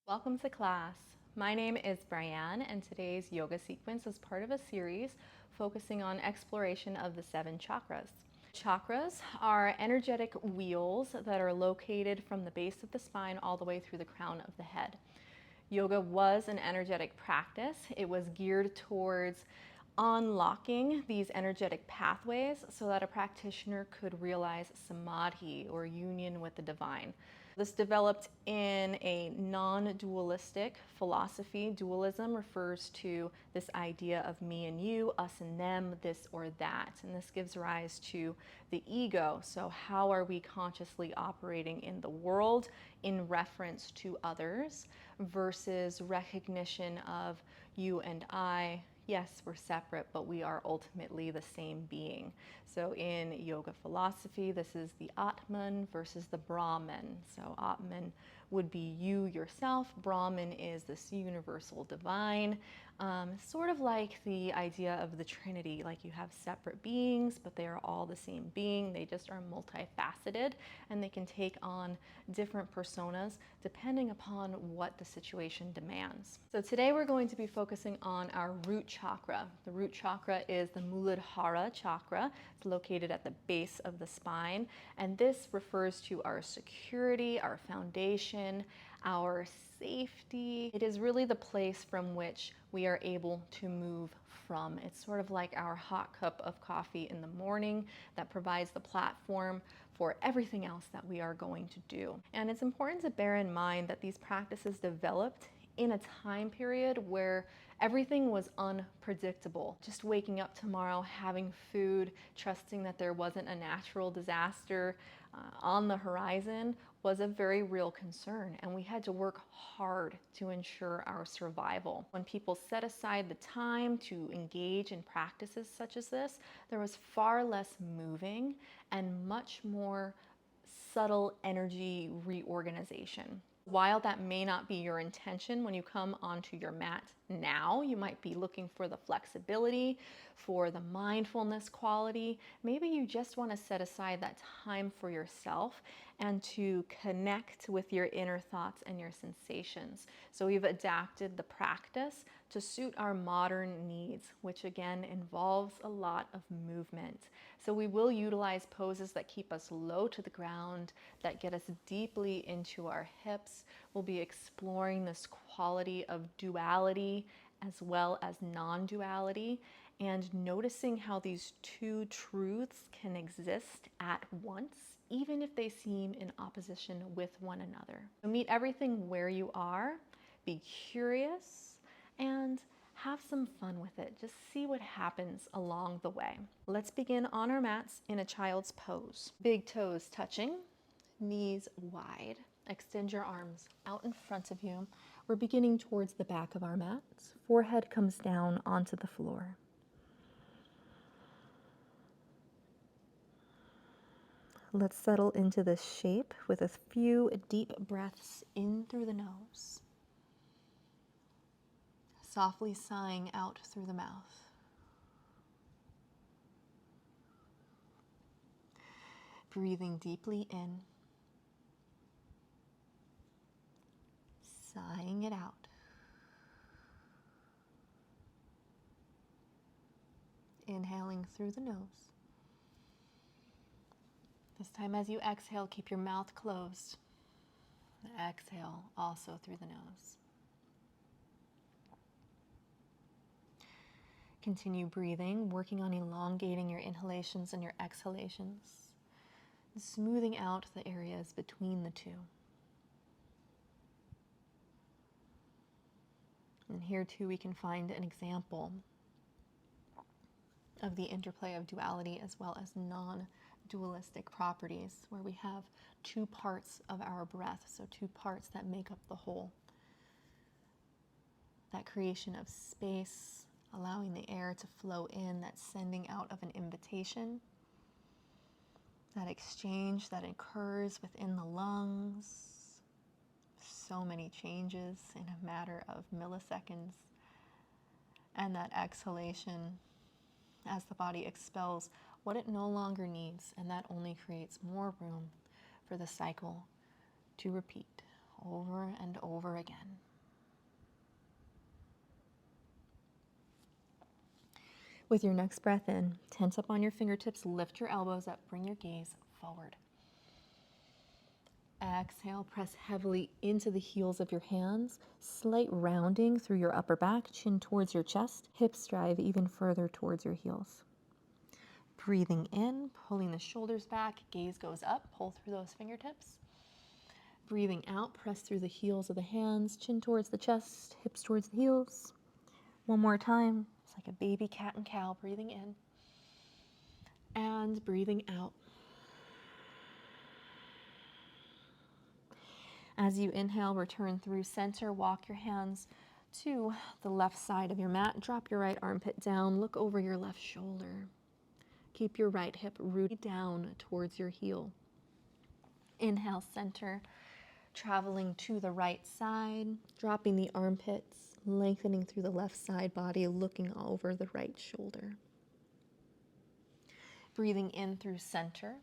Welcome to class. My name is Bry'Anne, and today's yoga sequence is part of a series focusing on exploration of the 7 chakras. Chakras are energetic wheels that are located from the base of the spine all the way through the crown of the head. Yoga was an energetic practice. It was geared towards unlocking these energetic pathways so that a practitioner could realize samadhi, or union with the divine. This developed in a non-dualistic philosophy. Dualism refers to this idea of me and you, us and them, this or that. And this gives rise to the ego. So how are we consciously operating in the world in reference to others versus recognition of you and I? Yes, we're separate, but we are ultimately the same being. So in yoga philosophy, this is the Atman versus the Brahman. So Atman would be you yourself. Brahman is this universal divine. Sort of like the idea of the Trinity, like you have separate beings, but they are all the same being. They just are multifaceted, and they can take on different personas depending upon what the situation demands. So today we're going to be focusing on our root chakra. The root chakra is the Muladhara chakra. It's located at the base of the spine, and this refers to our security, our foundation, our safety. It is really the place from which we are able to move from. It's sort of like our hot cup of coffee in the morning that provides the platform for everything else that we are going to do. And it's important to bear in mind that these practices developed in a time period where everything was unpredictable. Just waking up tomorrow, having food, trusting that there wasn't a natural disaster on the horizon was a very real concern, and we had to work hard to ensure our survival. When people set aside the time to engage in practices such as this, there was far less moving and much more subtle energy reorganization. While that may not be your intention when you come onto your mat now, you might be looking for the flexibility, for the mindfulness quality. Maybe you just want to set aside that time for yourself and to connect with your inner thoughts and your sensations. So we've adapted the practice to suit our modern needs, which again involves a lot of movement. So we will utilize poses that keep us low to the ground, that get us deeply into our hips. We'll be exploring this quality of duality as well as non-duality, and noticing how these two truths can exist at once, even if they seem in opposition with one another. So meet everything where you are, be curious, and have some fun with it. Just see what happens along the way. Let's begin on our mats in a child's pose. Big toes touching, knees wide. Extend your arms out in front of you. We're beginning towards the back of our mats. Forehead comes down onto the floor. Let's settle into this shape with a few deep breaths in through the nose. Softly sighing out through the mouth. Breathing deeply in. Sighing it out. Inhaling through the nose. This time as you exhale, keep your mouth closed. Exhale also through the nose. Continue breathing, working on elongating your inhalations and your exhalations, smoothing out the areas between the two. And here too we can find an example of the interplay of duality as well as non-dualistic properties, where we have two parts of our breath, so two parts that make up the whole. That creation of space, allowing the air to flow in, that sending out of an invitation, that exchange that occurs within the lungs. So many changes in a matter of milliseconds. And that exhalation as the body expels what it no longer needs, and that only creates more room for the cycle to repeat over and over again. With your next breath in, tense up on your fingertips, lift your elbows up, bring your gaze forward. Exhale, press heavily into the heels of your hands, slight rounding through your upper back, chin towards your chest, hips drive even further towards your heels. Breathing in, pulling the shoulders back, gaze goes up, pull through those fingertips. Breathing out, press through the heels of the hands, chin towards the chest, hips towards the heels. One more time, it's like a baby cat and cow, breathing in and breathing out. As you inhale, return through center, walk your hands to the left side of your mat, drop your right armpit down, look over your left shoulder. Keep your right hip rooted down towards your heel. Inhale, center, traveling to the right side, dropping the armpits, lengthening through the left side body, looking over the right shoulder. Breathing in through center,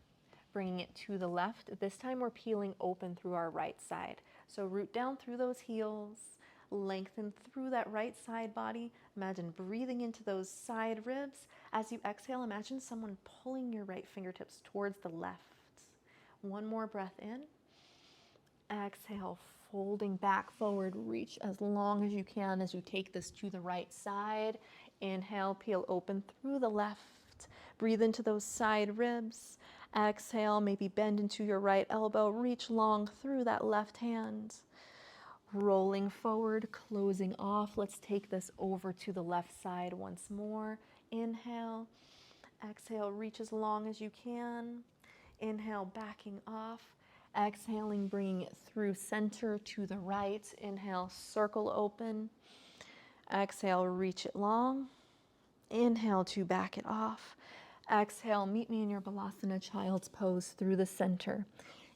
bringing it to the left. This time we're peeling open through our right side. So root down through those heels, lengthen through that right side body. Imagine breathing into those side ribs. As you exhale, imagine someone pulling your right fingertips towards the left. One more breath in. Exhale, folding back forward, reach as long as you can as you take this to the right side. Inhale, peel open through the left. Breathe into those side ribs. Exhale, maybe bend into your right elbow, reach long through that left hand. Rolling forward, closing off. Let's take this over to the left side once more. Inhale, exhale, reach as long as you can. Inhale, backing off. Exhaling, bringing it through center to the right. Inhale, circle open. Exhale, reach it long. Inhale to back it off. Exhale, meet me in your Balasana Child's Pose through the center.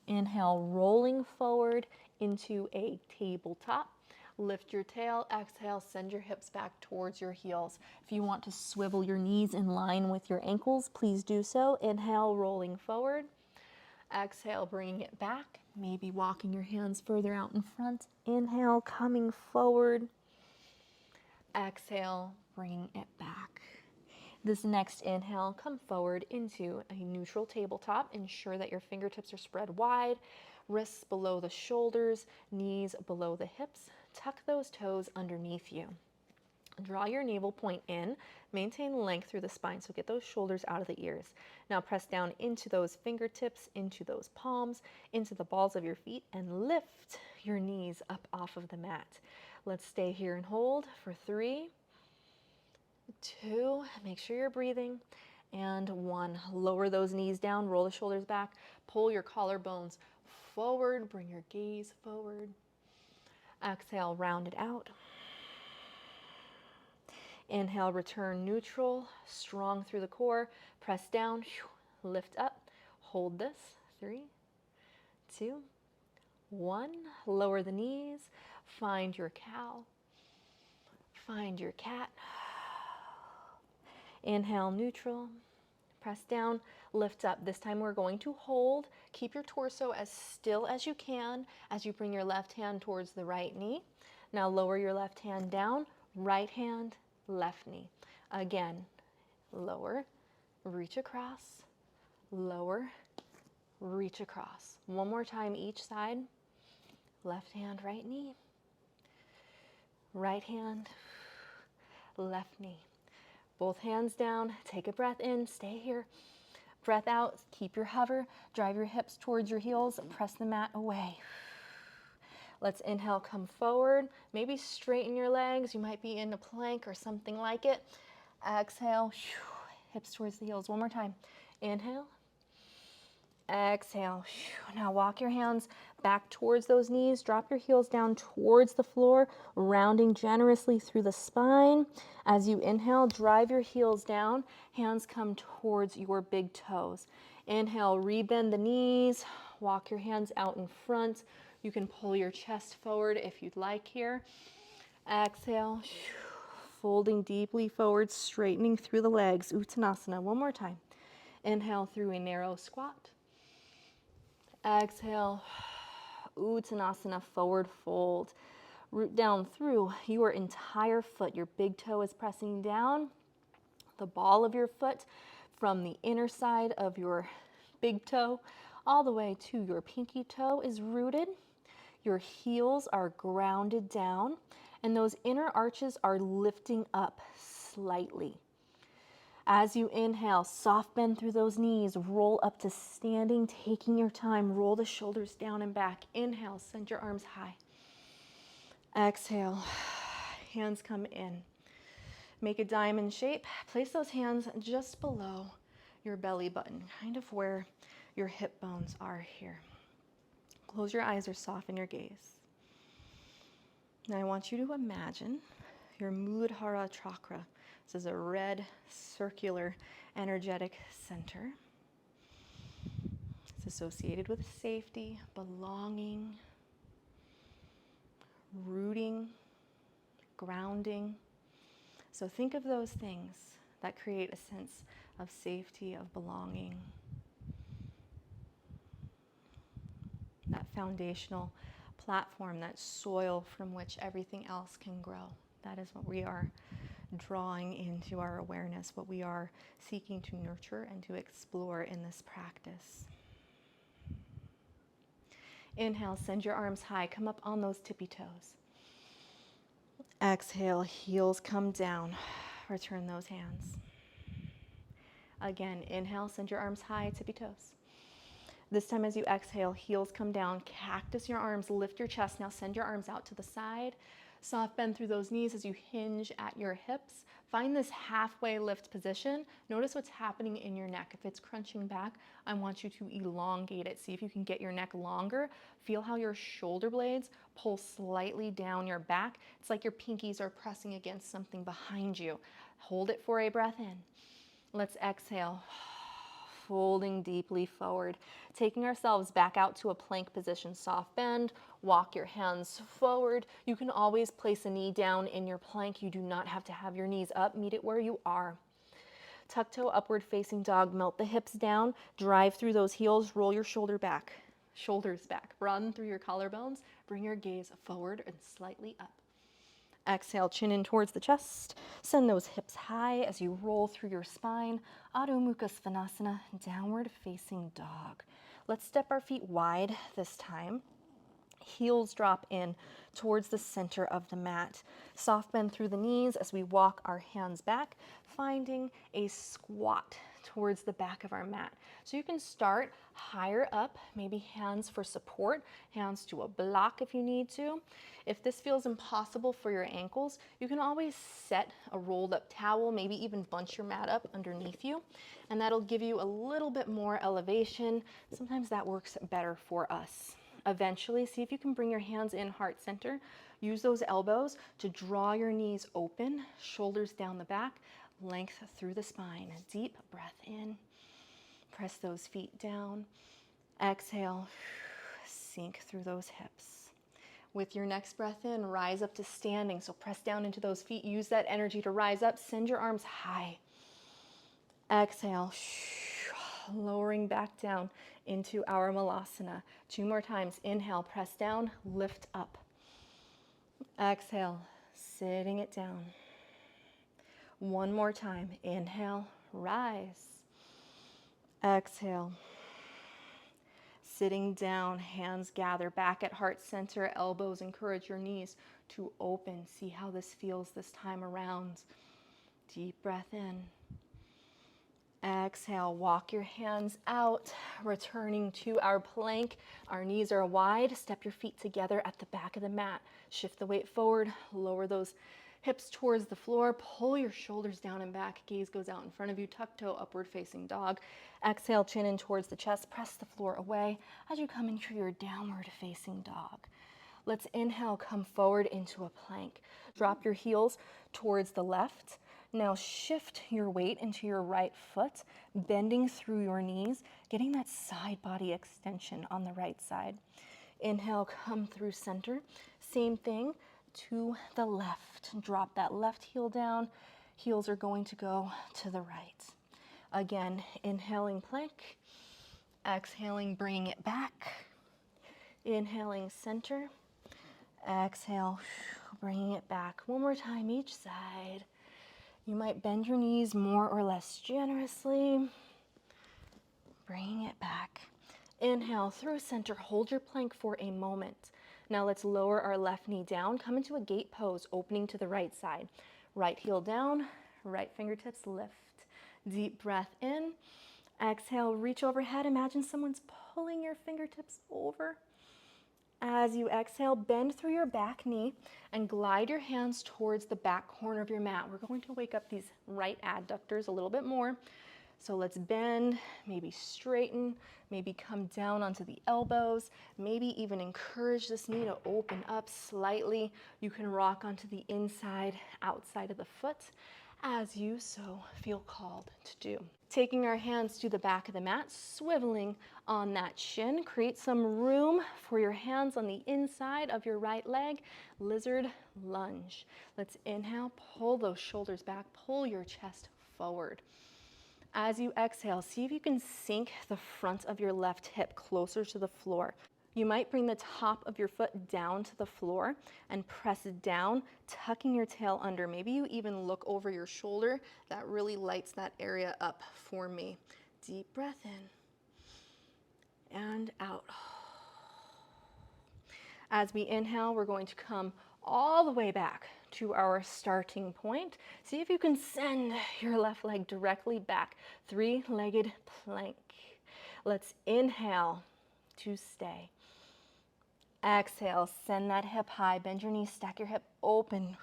Inhale, rolling forward into a tabletop. Lift your tail. Exhale, send your hips back towards your heels. If you want to swivel your knees in line with your ankles, please do so. Inhale, rolling forward. Exhale, bringing it back. Maybe walking your hands further out in front. Inhale, coming forward. Exhale, bringing it back. This next inhale, come forward into a neutral tabletop. Ensure that your fingertips are spread wide, wrists below the shoulders, knees below the hips. Tuck those toes underneath you. Draw your navel point in, maintain length through the spine, so get those shoulders out of the ears. Now press down into those fingertips, into those palms, into the balls of your feet, and lift your knees up off of the mat. Let's stay here and hold for 3, 2, make sure you're breathing, and 1. Lower those knees down, roll the shoulders back, pull your collarbones forward, bring your gaze forward. Exhale, round it out. Inhale, return neutral, strong through the core. Press down, lift up, hold this. 3, 2, 1. Lower the knees, find your cow, find your cat. Inhale, neutral, press down, lift up. This time we're going to hold. Keep your torso as still as you can as you bring your left hand towards the right knee. Now lower your left hand down, right hand, left knee. Again, lower, reach across, lower, reach across. One more time each side. Left hand, right knee. Right hand, left knee. Both hands down, take a breath in, stay here. Breath out, keep your hover, drive your hips towards your heels, press the mat away. Let's inhale, come forward, maybe straighten your legs. You might be in a plank or something like it. Exhale, hips towards the heels. One more time. Inhale. Exhale. Now walk your hands back towards those knees. Drop your heels down towards the floor, rounding generously through the spine. As you inhale, drive your heels down. Hands come towards your big toes. Inhale, rebend the knees. Walk your hands out in front. You can pull your chest forward if you'd like here. Exhale, folding deeply forward, straightening through the legs. Uttanasana. One more time. Inhale through a narrow squat. Exhale, Uttanasana, forward fold. Root down through your entire foot. Your big toe is pressing down. The ball of your foot from the inner side of your big toe all the way to your pinky toe is rooted. Your heels are grounded down, and those inner arches are lifting up slightly. As you inhale, soft bend through those knees, roll up to standing, taking your time, roll the shoulders down and back. Inhale, send your arms high. Exhale, hands come in. Make a diamond shape. Place those hands just below your belly button, kind of where your hip bones are here. Close your eyes or soften your gaze. Now I want you to imagine your Muladhara chakra. This is a red, circular, energetic center. It's associated with safety, belonging, rooting, grounding. So think of those things that create a sense of safety, of belonging. That foundational platform, that soil from which everything else can grow. That is what we are drawing into our awareness, what we are seeking to nurture and to explore in this practice. Inhale, send your arms high, come up on those tippy toes. Exhale, heels come down, return those hands. Again, inhale, send your arms high, tippy toes. This time as you exhale, heels come down, cactus your arms, lift your chest. Now send your arms out to the side. Soft bend through those knees as you hinge at your hips. Find this halfway lift position. Notice what's happening in your neck. If it's crunching back, I want you to elongate it. See if you can get your neck longer. Feel how your shoulder blades pull slightly down your back. It's like your pinkies are pressing against something behind you. Hold it for a breath in. Let's exhale. Folding deeply forward, taking ourselves back out to a plank position, soft bend, walk your hands forward. You can always place a knee down in your plank. You do not have to have your knees up, meet it where you are. Tuck toe, upward facing dog, melt the hips down, drive through those heels, roll your shoulders back, run through your collarbones, bring your gaze forward and slightly up. Exhale, chin in towards the chest. Send those hips high as you roll through your spine. Adho Mukha Svanasana, downward facing dog. Let's step our feet wide this time. Heels drop in towards the center of the mat. Soft bend through the knees as we walk our hands back, finding a squat towards the back of our mat. So you can start higher up, maybe hands for support, hands to a block if you need to. If this feels impossible for your ankles, you can always set a rolled up towel, maybe even bunch your mat up underneath you, and that'll give you a little bit more elevation. Sometimes that works better for us. Eventually, see if you can bring your hands in heart center. Use those elbows to draw your knees open, shoulders down the back, length through the spine. Deep breath in. Press those feet down. Exhale, sink through those hips. With your next breath in, rise up to standing. So press down into those feet. Use that energy to rise up. Send your arms high. Exhale, lowering back down into our Malasana. 2 more times. Inhale, press down, lift up. Exhale, sitting it down. 1 more time. Inhale, rise. Exhale. Sitting down, hands gather back at heart center, elbows encourage your knees to open. See how this feels this time around. Deep breath in. Exhale, walk your hands out, returning to our plank. Our knees are wide. Step your feet together at the back of the mat. Shift the weight forward, lower those hips towards the floor. Pull your shoulders down and back. Gaze goes out in front of you. Tuck toe, upward facing dog. Exhale, chin in towards the chest. Press the floor away as you come into your downward facing dog. Let's inhale, come forward into a plank. Drop your heels towards the left. Now shift your weight into your right foot, bending through your knees, getting that side body extension on the right side. Inhale, come through center. Same thing to the left. Drop that left heel down. Heels are going to go to the right. Again, inhaling plank. Exhaling, bringing it back. Inhaling center. Exhale, bringing it back. 1 more time each side. You might bend your knees more or less generously. Bring it back. Inhale through center, hold your plank for a moment. Now let's lower our left knee down, come into a gate pose, opening to the right side. Right heel down, right fingertips lift. Deep breath in. Exhale, reach overhead. Imagine someone's pulling your fingertips over. As you exhale, bend through your back knee and glide your hands towards the back corner of your mat. We're going to wake up these right adductors a little bit more. So let's bend, maybe straighten, maybe come down onto the elbows, maybe even encourage this knee to open up slightly. You can rock onto the inside, outside of the foot as you so feel called to do. Taking our hands to the back of the mat, swiveling on that shin. Create some room for your hands on the inside of your right leg. Lizard lunge. Let's inhale, pull those shoulders back, pull your chest forward. As you exhale, see if you can sink the front of your left hip closer to the floor. You might bring the top of your foot down to the floor and press down, tucking your tail under. Maybe you even look over your shoulder. That really lights that area up for me. Deep breath in and out. As we inhale, we're going to come all the way back to our starting point. See if you can send your left leg directly back. Three-legged plank. Let's inhale to stay. Exhale, send that hip high, bend your knees, stack your hip open.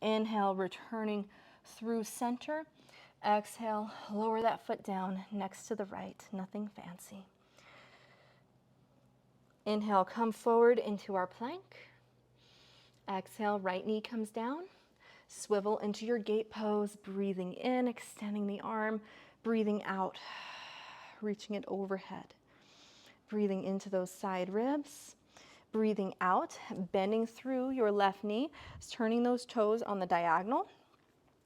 Inhale, returning through center. Exhale, lower that foot down next to the right, nothing fancy. Inhale, come forward into our plank. Exhale, right knee comes down. Swivel into your gate pose, breathing in, extending the arm, breathing out, reaching it overhead. Breathing into those side ribs, breathing out, bending through your left knee, turning those toes on the diagonal,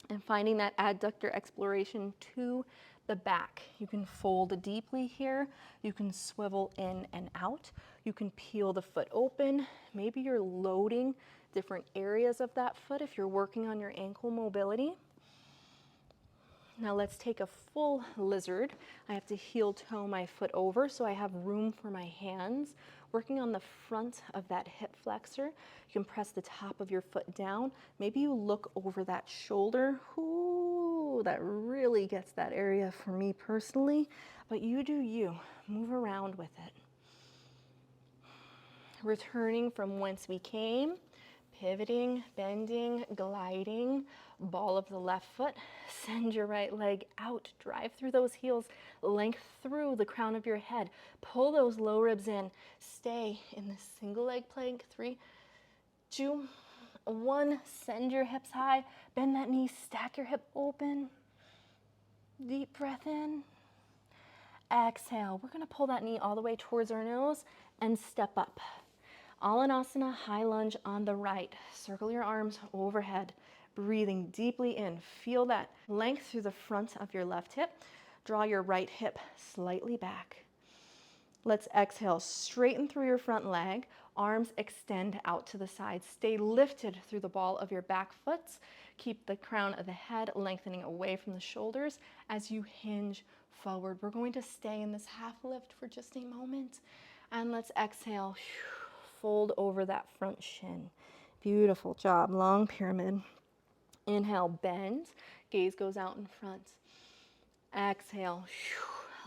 and finding that adductor exploration to the back. You can fold deeply here. You can swivel in and out. You can peel the foot open. Maybe you're loading different areas of that foot if you're working on your ankle mobility. Now let's take a full lizard. I have to heel toe my foot over so I have room for my hands. Working on the front of that hip flexor. You can press the top of your foot down. Maybe you look over that shoulder. Ooh, that really gets that area for me personally. But you do you. Move around with it. Returning from whence we came. Pivoting, bending, gliding, ball of the left foot, send your right leg out, drive through those heels, length through the crown of your head, pull those low ribs in, stay in this single leg plank, 3, 2, 1, send your hips high, bend that knee, stack your hip open, deep breath in, exhale, we're gonna pull that knee all the way towards our nose and step up. Alanasana, high lunge on the right. Circle your arms overhead. Breathing deeply in. Feel that length through the front of your left hip. Draw your right hip slightly back. Let's exhale. Straighten through your front leg. Arms extend out to the side. Stay lifted through the ball of your back foot. Keep the crown of the head lengthening away from the shoulders as you hinge forward. We're going to stay in this half lift for just a moment. And let's exhale. Fold over that front shin. Beautiful job. Long pyramid. Inhale, bend. Gaze goes out in front. Exhale.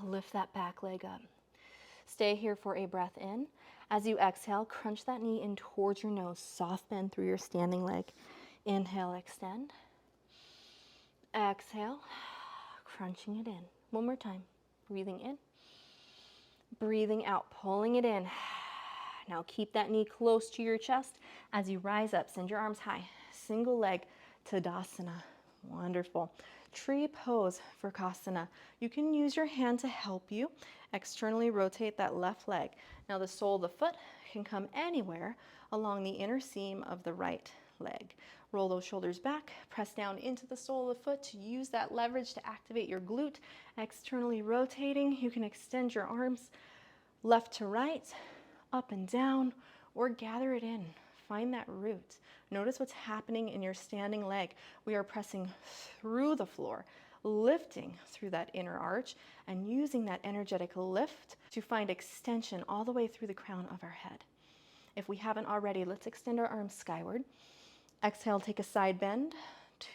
Lift that back leg up. Stay here for a breath in. As you exhale, crunch that knee in towards your nose. Soft bend through your standing leg. Inhale, extend. Exhale, crunching it in. One more time. Breathing in. Breathing out, pulling it in. Now keep that knee close to your chest as you rise up. Send your arms high. Single leg Tadasana. Wonderful. Tree pose for Kasana. You can use your hand to help you. Externally rotate that left leg. Now the sole of the foot can come anywhere along the inner seam of the right leg. Roll those shoulders back. Press down into the sole of the foot to use that leverage to activate your glute. Externally rotating. You can extend your arms left to right, up and down, or gather it in. Find that root. Notice what's happening in your standing leg. We are pressing through the floor, lifting through that inner arch, and using that energetic lift to find extension all the way through the crown of our head. If we haven't already, let's extend our arms skyward. Exhale, take a side bend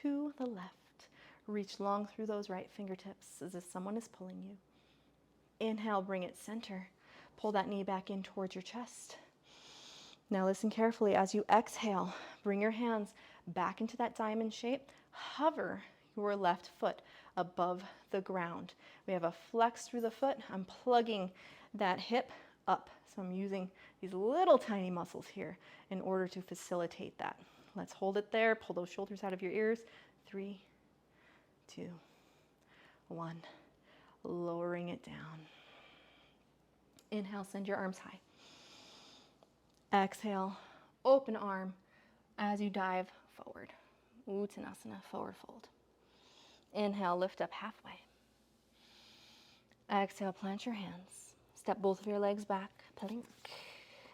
to the left. Reach long through those right fingertips as if someone is pulling you. Inhale, bring it center. Pull that knee back in towards your chest. Now listen carefully. As you exhale, bring your hands back into that diamond shape. Hover your left foot above the ground. We have a flex through the foot. I'm plugging that hip up. So I'm using these little tiny muscles here in order to facilitate that. Let's hold it there. Pull those shoulders out of your ears. 3, 2, 1. Lowering it down. Inhale, send your arms high. Exhale, open arm as you dive forward. Uttanasana, forward fold. Inhale, lift up halfway. Exhale, plant your hands. Step both of your legs back. Plank.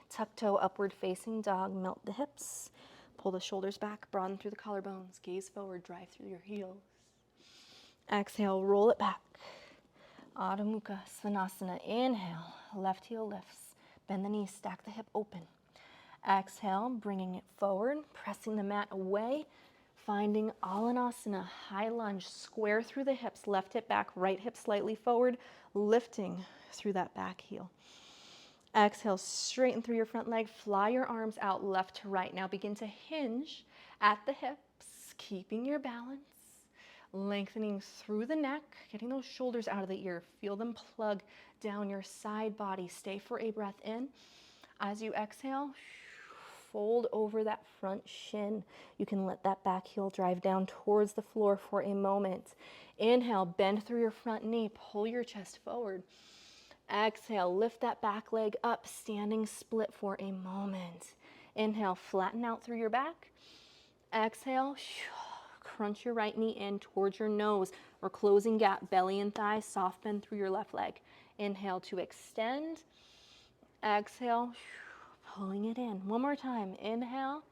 Tuck toe, upward facing dog. Melt the hips. Pull the shoulders back. Broaden through the collarbones. Gaze forward. Drive through your heels. Exhale, roll it back. Adho Mukha Svanasana. Inhale, left heel lifts. Bend the knees, stack the hip open. Exhale, bringing it forward, pressing the mat away, finding Alanasana, high lunge, square through the hips, left hip back, right hip slightly forward, lifting through that back heel. Exhale, straighten through your front leg, fly your arms out left to right. Now begin to hinge at the hips, keeping your balance. Lengthening through the neck, getting those shoulders out of the ear. Feel them plug down your side body. Stay for a breath in. As you exhale, fold over that front shin. You can let that back heel drive down towards the floor for a moment. Inhale, bend through your front knee. Pull your chest forward. Exhale, lift that back leg up, standing split for a moment. Inhale, flatten out through your back. Exhale, crunch your right knee in towards your nose. We're closing gap, belly and thigh, soft bend through your left leg. Inhale to extend. Exhale, pulling it in. One more time. Inhale.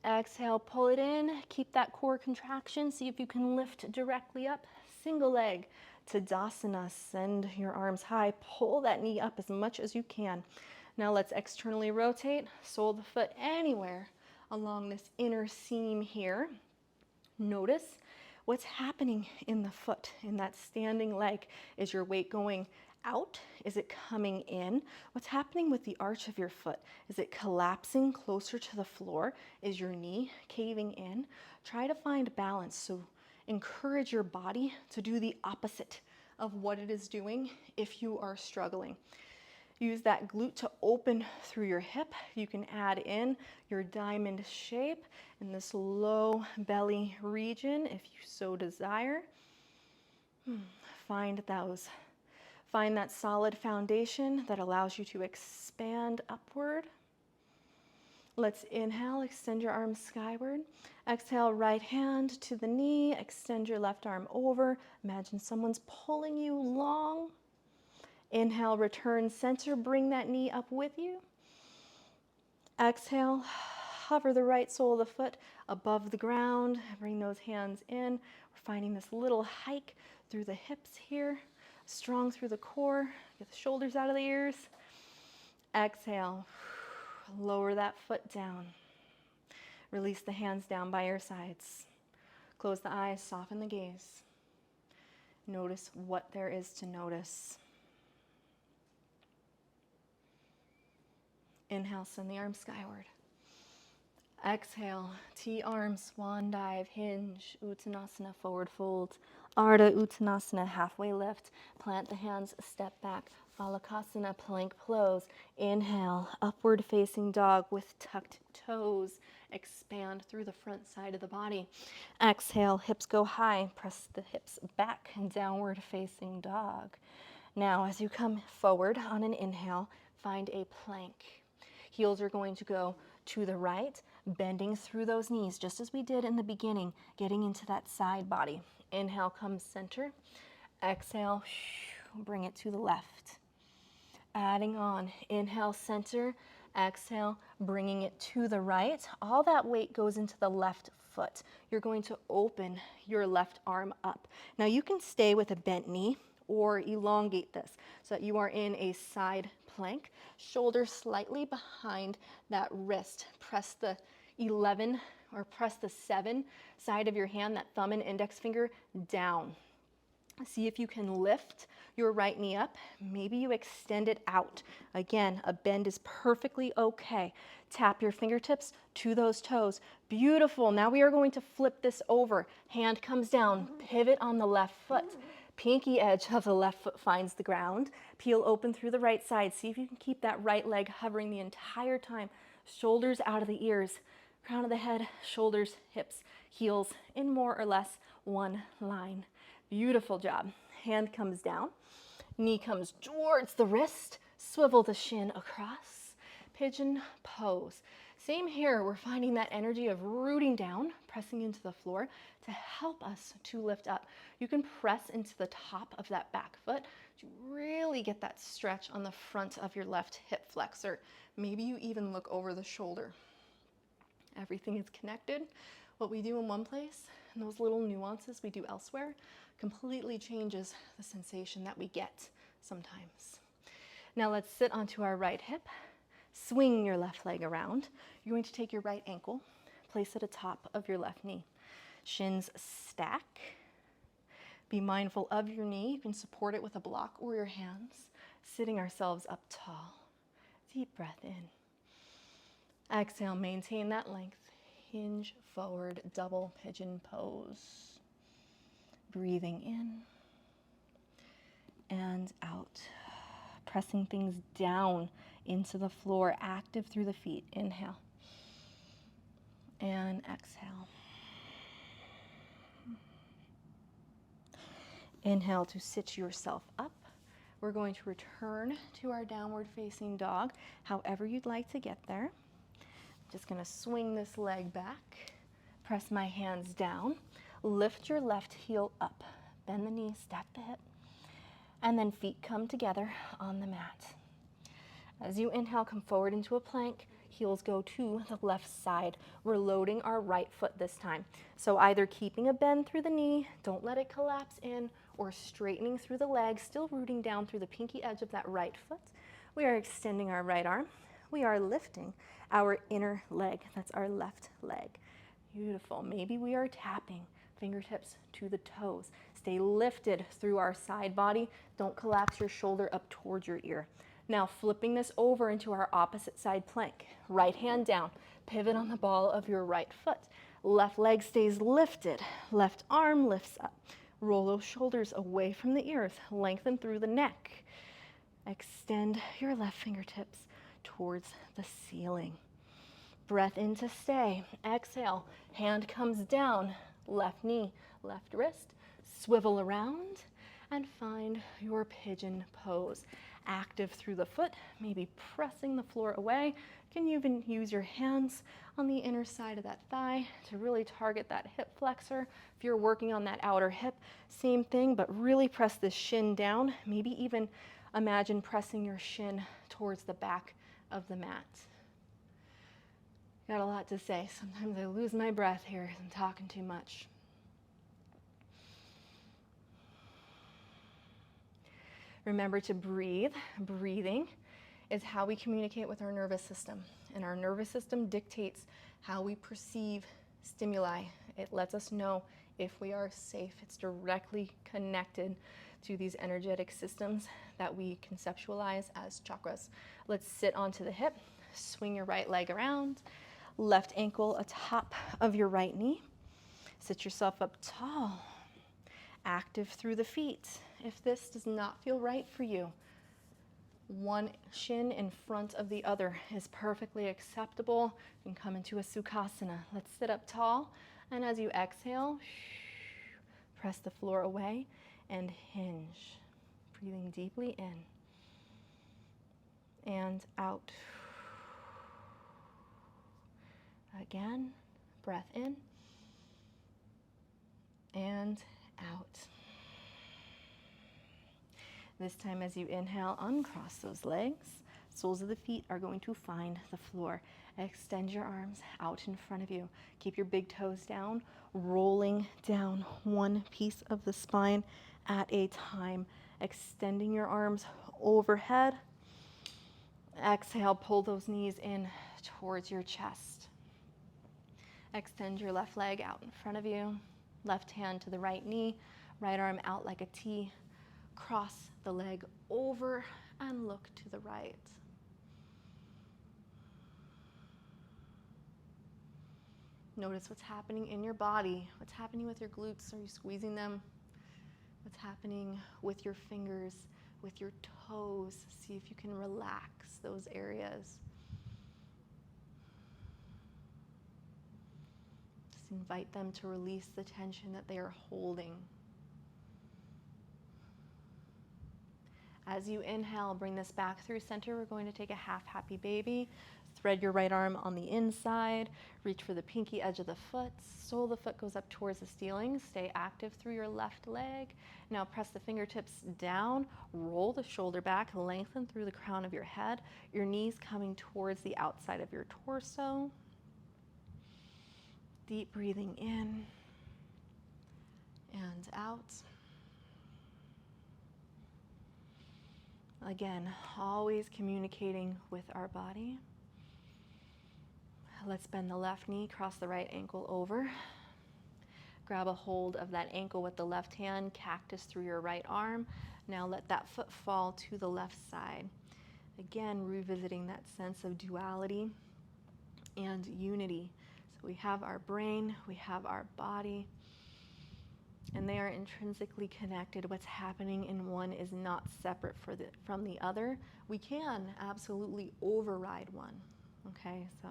Exhale, pull it in. Keep that core contraction. See if you can lift directly up. Single leg. Tadasana. Send your arms high. Pull that knee up as much as you can. Now let's externally rotate. Sole the foot anywhere along this inner seam here. Notice what's happening in the foot, in that standing leg. Is your weight going out? Is it coming in? What's happening with the arch of your foot? Is it collapsing closer to the floor? Is your knee caving in? Try to find balance. So encourage your body to do the opposite of what it is doing if you are struggling. Use that glute to open through your hip. You can add in your diamond shape in this low belly region if you so desire. Find that solid foundation that allows you to expand upward. Let's inhale, extend your arms skyward. Exhale, right hand to the knee. Extend your left arm over. Imagine someone's pulling you long. Inhale, return center, bring that knee up with you. Exhale, hover the right sole of the foot above the ground. Bring those hands in. We're finding this little hike through the hips here. Strong through the core. Get the shoulders out of the ears. Exhale, lower that foot down. Release the hands down by your sides. Close the eyes, soften the gaze. Notice what there is to notice. Inhale, send the arms skyward. Exhale, T-arms, swan dive, hinge, Uttanasana, forward fold. Ardha Uttanasana, halfway lift. Plant the hands, step back. Balasana, plank pose. Inhale, upward facing dog with tucked toes. Expand through the front side of the body. Exhale, hips go high. Press the hips back, downward facing dog. Now, as you come forward on an inhale, find a plank. Heels are going to go to the right, bending through those knees, just as we did in the beginning, getting into that side body. Inhale, come center. Exhale, bring it to the left. Adding on, inhale, center. Exhale, bringing it to the right. All that weight goes into the left foot. You're going to open your left arm up. Now you can stay with a bent knee or elongate this so that you are in a side plank. Shoulders slightly behind that wrist. Press the 11 or press the 7 side of your hand, that thumb and index finger down. See if you can lift your right knee up. Maybe you extend it out. Again, a bend is perfectly okay. Tap your fingertips to those toes. Beautiful. Now we are going to flip this over. Hand comes down, pivot on the left foot. Pinky edge of the left foot finds the ground. Peel open through the right side. See if you can keep that right leg hovering the entire time. Shoulders out of the ears. Crown of the head, shoulders, hips, heels in more or less one line. Beautiful job. Hand comes down, knee comes towards the wrist, swivel the shin across, pigeon pose. Same here, we're finding that energy of rooting down, pressing into the floor to help us to lift up. You can press into the top of that back foot to really get that stretch on the front of your left hip flexor. Maybe you even look over the shoulder. Everything is connected. What we do in one place and those little nuances we do elsewhere completely changes the sensation that we get sometimes. Now let's sit onto our right hip. Swing your left leg around. You're going to take your right ankle, place it atop of your left knee. Shins stack. Be mindful of your knee. You can support it with a block or your hands. Sitting ourselves up tall. Deep breath in. Exhale, maintain that length. Hinge forward, double pigeon pose. Breathing in and out. Pressing things down into the floor, active through the feet. Inhale and exhale. Inhale to sit yourself up. We're going to return to our downward facing dog, however you'd like to get there. Just going to swing this leg back, press my hands down, lift your left heel up, bend the knee, stack the hip, and then feet come together on the mat. As you inhale, come forward into a plank, heels go to the left side. We're loading our right foot this time. So either keeping a bend through the knee, don't let it collapse in, or straightening through the leg, still rooting down through the pinky edge of that right foot. We are extending our right arm. We are lifting our inner leg. That's our left leg. Beautiful. Maybe we are tapping fingertips to the toes. Stay lifted through our side body. Don't collapse your shoulder up towards your ear. Now flipping this over into our opposite side plank. Right hand down. Pivot on the ball of your right foot. Left leg stays lifted. Left arm lifts up. Roll those shoulders away from the ears. Lengthen through the neck. Extend your left fingertips towards the ceiling. Breath in to stay. Exhale. Hand comes down. Left knee, left wrist. Swivel around and find your pigeon pose. Active through the foot, maybe pressing the floor away. You can even use your hands on the inner side of that thigh to really target that hip flexor. If you're working on that outer hip, same thing, but really press the shin down. Maybe even imagine pressing your shin towards the back of the mat. Got a lot to say. Sometimes I lose my breath here. I'm talking too much. Remember to breathe. Breathing is how we communicate with our nervous system. And our nervous system dictates how we perceive stimuli. It lets us know if we are safe. It's directly connected to these energetic systems that we conceptualize as chakras. Let's sit onto the hip. Swing your right leg around. Left ankle atop of your right knee. Sit yourself up tall. Active through the feet. If this does not feel right for you, one shin in front of the other is perfectly acceptable. You can come into a Sukhasana. Let's sit up tall, and as you exhale, press the floor away and hinge. Breathing deeply in and out. Again, breath in and out. This time as you inhale, uncross those legs. Soles of the feet are going to find the floor. Extend your arms out in front of you. Keep your big toes down, rolling down one piece of the spine at a time. Extending your arms overhead. Exhale, pull those knees in towards your chest. Extend your left leg out in front of you. Left hand to the right knee, right arm out like a T. Cross the leg over and look to the right. Notice what's happening in your body. What's happening with your glutes? Are you squeezing them? What's happening with your fingers, with your toes? See if you can relax those areas. Just invite them to release the tension that they are holding. As you inhale, bring this back through center. We're going to take a half happy baby. Thread your right arm on the inside. Reach for the pinky edge of the foot. Sole of the foot goes up towards the ceiling. Stay active through your left leg. Now press the fingertips down. Roll the shoulder back. Lengthen through the crown of your head. Your knees coming towards the outside of your torso. Deep breathing in and out. Again, always communicating with our body. Let's bend the left knee, cross the right ankle over. Grab a hold of that ankle with the left hand, cactus through your right arm. Now let that foot fall to the left side. Again, revisiting that sense of duality and unity. So we have our brain, we have our body, and they are intrinsically connected. What's happening in one is not separate from the other. We can absolutely override one, okay? So,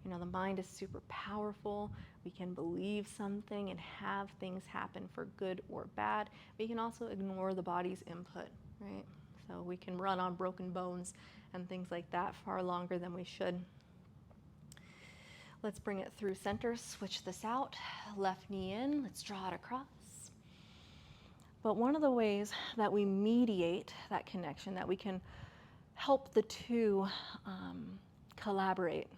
you know, the mind is super powerful. We can believe something and have things happen for good or bad. We can also ignore the body's input, right? So we can run on broken bones and things like that far longer than we should. Let's bring it through center, switch this out. Left knee in, let's draw it across. But one of the ways that we mediate that connection, that we can help the two collaborate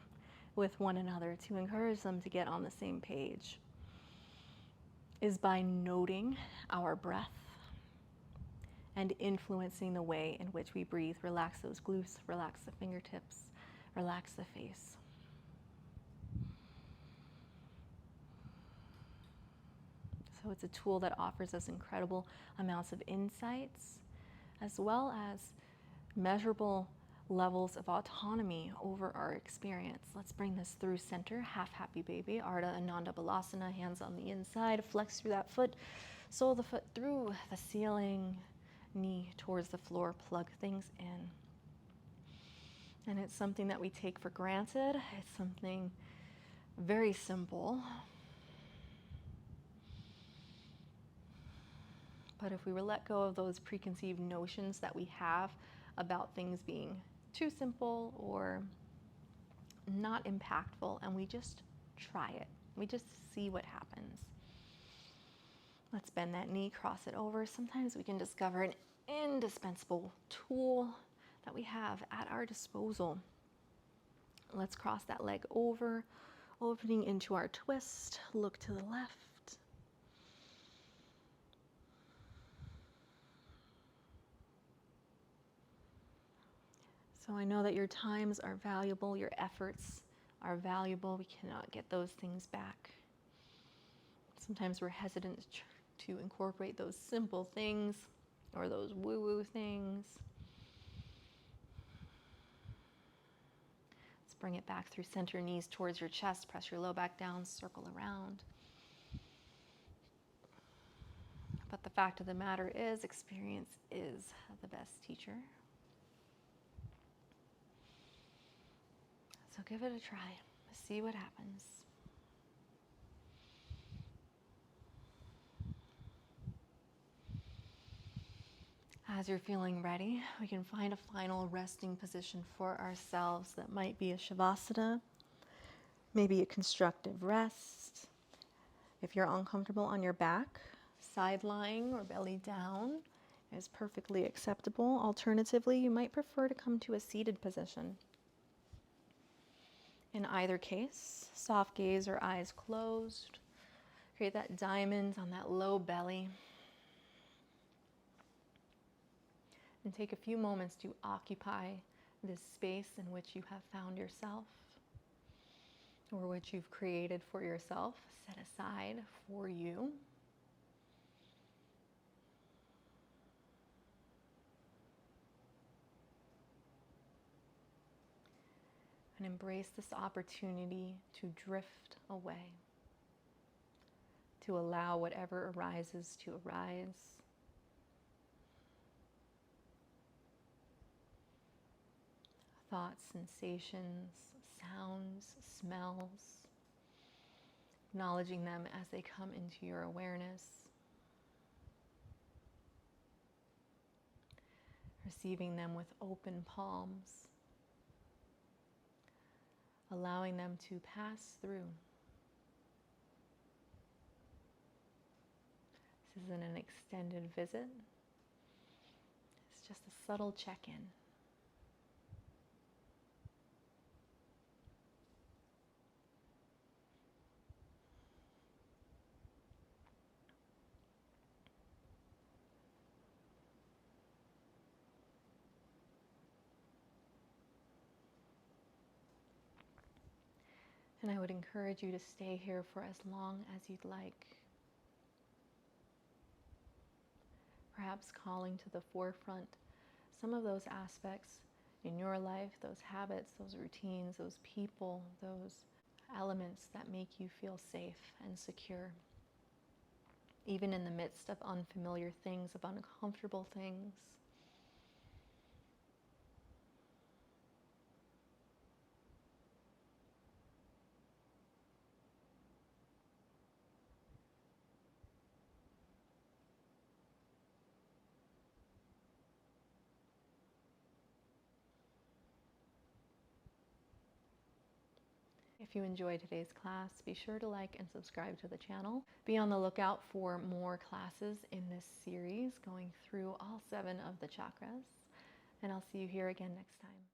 with one another to encourage them to get on the same page, is by noting our breath and influencing the way in which we breathe. Relax those glutes, relax the fingertips, relax the face. So it's a tool that offers us incredible amounts of insights, as well as measurable levels of autonomy over our experience. Let's bring this through center, half happy baby, Ardha Ananda Balasana, hands on the inside, flex through that foot, sole of the foot through the ceiling, knee towards the floor, plug things in. And it's something that we take for granted. It's something very simple. But if we were let go of those preconceived notions that we have about things being too simple or not impactful, and we just try it, we just see what happens. Let's bend that knee, cross it over. Sometimes we can discover an indispensable tool that we have at our disposal. Let's cross that leg over, opening into our twist. Look to the left. So I know that your times are valuable, your efforts are valuable. We cannot get those things back. Sometimes we're hesitant to incorporate those simple things or those woo-woo things. Let's bring it back through center, knees towards your chest. Press your low back down, circle around. But the fact of the matter is, experience is the best teacher. So give it a try. See what happens. As you're feeling ready, we can find a final resting position for ourselves. That might be a Shavasana, maybe a constructive rest. If you're uncomfortable on your back, side lying or belly down, is perfectly acceptable. Alternatively, you might prefer to come to a seated position. In either case, soft gaze or eyes closed. Create that diamond on that low belly. And take a few moments to occupy this space in which you have found yourself, or which you've created for yourself, set aside for you. And embrace this opportunity to drift away, to allow whatever arises to arise. Thoughts, sensations, sounds, smells, acknowledging them as they come into your awareness. Receiving them with open palms. Allowing them to pass through. This isn't an extended visit. It's just a subtle check-in. And I would encourage you to stay here for as long as you'd like. Perhaps calling to the forefront some of those aspects in your life, those habits, those routines, those people, those elements that make you feel safe and secure. Even in the midst of unfamiliar things, of uncomfortable things. If you enjoyed today's class, be sure to like and subscribe to the channel. Be on the lookout for more classes in this series going through all 7 of the chakras. And I'll see you here again next time.